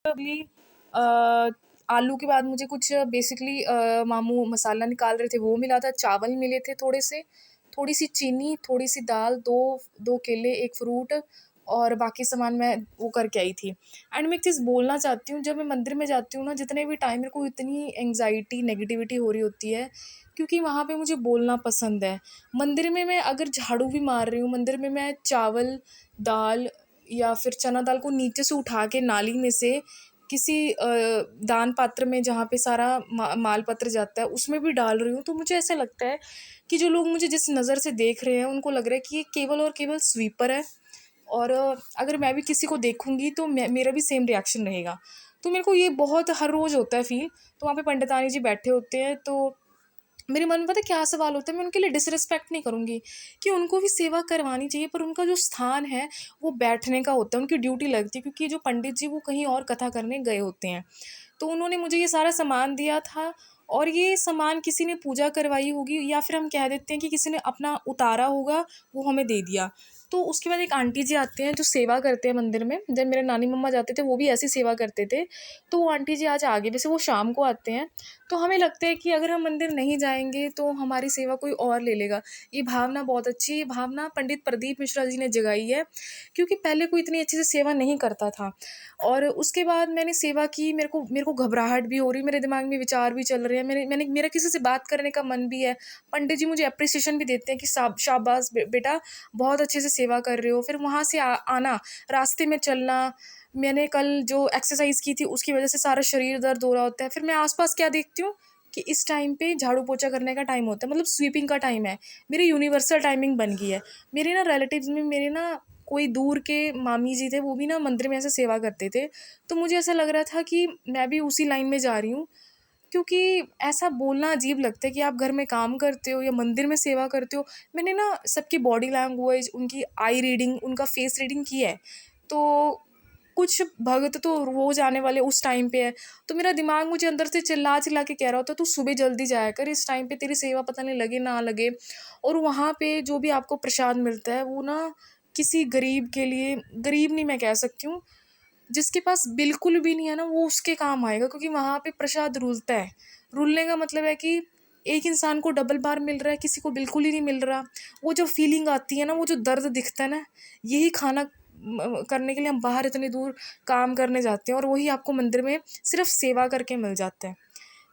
अभी आलू के बाद मुझे कुछ बेसिकली मामू मसाला निकाल रहे थे, वो मिला था, चावल मिले थे थोड़े से, थोड़ी-सी चीनी, थोड़ी-सी दाल, 2 केले, 1 फ्रूट और बाकी सामान मैं वो करके आई थी। एंड मैं एक चीज़ बोलना चाहती हूँ, जब मैं मंदिर में जाती हूँ ना, जितने भी टाइम मेरे को इतनी एंग्ज़ायटी, नेगेटिविटी हो रही होती है, क्योंकि वहाँ पे मुझे बोलना पसंद है। मंदिर में मैं अगर झाड़ू भी मार रही हूँ, मंदिर में मैं चावल, दाल या फिर चना दाल को नीचे से उठा के नाली में से किसी दान पात्र में जहाँ पे सारा माल पत्र जाता है उसमें भी डाल रही हूँ, तो मुझे ऐसा लगता है कि जो लोग मुझे जिस नज़र से देख रहे हैं उनको लग रहा है कि ये केवल और केवल स्वीपर है। और अगर मैं भी किसी को देखूंगी तो मेरा भी सेम रिएक्शन रहेगा। तो मेरे को ये बहुत हर रोज़ होता है फील। तो वहाँ पे पंडितानी जी बैठे होते हैं, तो मेरे मन में पता है क्या सवाल होता है, मैं उनके लिए डिसरिस्पेक्ट नहीं करूँगी कि उनको भी सेवा करवानी चाहिए, पर उनका जो स्थान है वो बैठने का होता है, उनकी ड्यूटी लगती है, क्योंकि जो पंडित जी वो कहीं और कथा करने गए होते हैं। तो उन्होंने मुझे ये सारा सामान दिया था, और ये सामान किसी ने पूजा करवाई होगी या फिर हम कह देते हैं कि किसी ने अपना उतारा होगा, वो हमें दे दिया। तो उसके बाद एक आंटी जी आते हैं जो सेवा करते हैं मंदिर में। जब मेरे नानी मम्मा जाते थे वो भी ऐसी सेवा करते थे। तो वो आंटी जी आज आगे, वैसे वो शाम को आते हैं। तो हमें लगता है कि अगर हम मंदिर नहीं जाएंगे तो हमारी सेवा कोई और ले लेगा। ये भावना बहुत अच्छी है, ये भावना पंडित प्रदीप मिश्रा जी ने जगाई है, क्योंकि पहले कोई इतनी अच्छे से सेवा नहीं करता था। और उसके बाद मैंने सेवा की, मेरे को घबराहट भी हो रही, मेरे दिमाग में विचार भी चल रहे हैं, मेरा किसी से बात करने का मन भी है। पंडित जी मुझे अप्रिसिएशन भी देते हैं कि शाबाश बेटा, बहुत अच्छे से सेवा कर रहे हो। फिर वहाँ से आना, रास्ते में चलना, मैंने कल जो एक्सरसाइज की थी उसकी वजह से सारा शरीर दर्द हो रहा होता है। फिर मैं आसपास क्या देखती हूँ कि इस टाइम पे झाड़ू पोछा करने का टाइम होता है, मतलब स्वीपिंग का टाइम है। मेरी यूनिवर्सल टाइमिंग बन गई है। मेरे ना रिलेटिव्स में मेरे ना कोई दूर के मामी जी थे, वो भी ना मंदिर में ऐसे सेवा करते थे। तो मुझे ऐसा लग रहा था कि मैं भी उसी लाइन में जा रही हूँ, क्योंकि ऐसा बोलना अजीब लगता है कि आप घर में काम करते हो या मंदिर में सेवा करते हो। मैंने ना सबकी बॉडी लैंग्वेज, उनकी आई रीडिंग, उनका फेस रीडिंग की है। तो कुछ भगत तो रोज़ आने वाले उस टाइम पे है। तो मेरा दिमाग मुझे अंदर से चिल्ला चिल्ला के कह रहा होता है, तू सुबह जल्दी जाया कर, इस टाइम पे तेरी सेवा पता नहीं लगे ना लगे। और वहाँ पे जो भी आपको प्रसाद मिलता है वो ना किसी गरीब के लिए, गरीब नहीं मैं कह सकती हूँ, जिसके पास बिल्कुल भी नहीं है ना, वो उसके काम आएगा, क्योंकि वहाँ पे प्रसाद रुलता है। रुलने का मतलब है कि एक इंसान को डबल बार मिल रहा है, किसी को बिल्कुल ही नहीं मिल रहा। वो जो फीलिंग आती है ना, वो जो दर्द दिखता है ना, यही खाना करने के लिए हम बाहर इतनी दूर काम करने जाते हैं, और वही आपको मंदिर में सिर्फ सेवा करके मिल जाता है।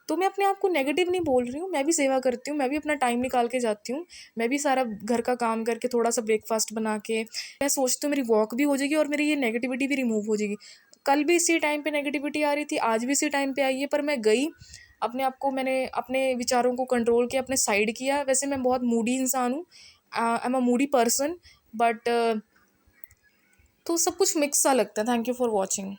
तो मैं अपने आप को नेगेटिव नहीं बोल रही हूँ, मैं भी सेवा करती हूँ, मैं भी अपना टाइम निकाल के जाती हूँ। मैं भी सारा घर का काम करके थोड़ा सा ब्रेकफास्ट बना के मैं सोचती हूँ मेरी वॉक भी हो जाएगी और मेरी ये नेगेटिविटी भी रिमूव हो जाएगी। कल भी इसी टाइम पे नेगेटिविटी आ रही थी, आज भी इसी टाइम पे आई है, पर मैं गई, अपने आप को मैंने अपने विचारों को कंट्रोल किया, अपने साइड किया। वैसे मैं बहुत मूडी इंसान हूँ, I am a Moody person, but तो सब कुछ मिक्स सा लगता है। Thank you for watching.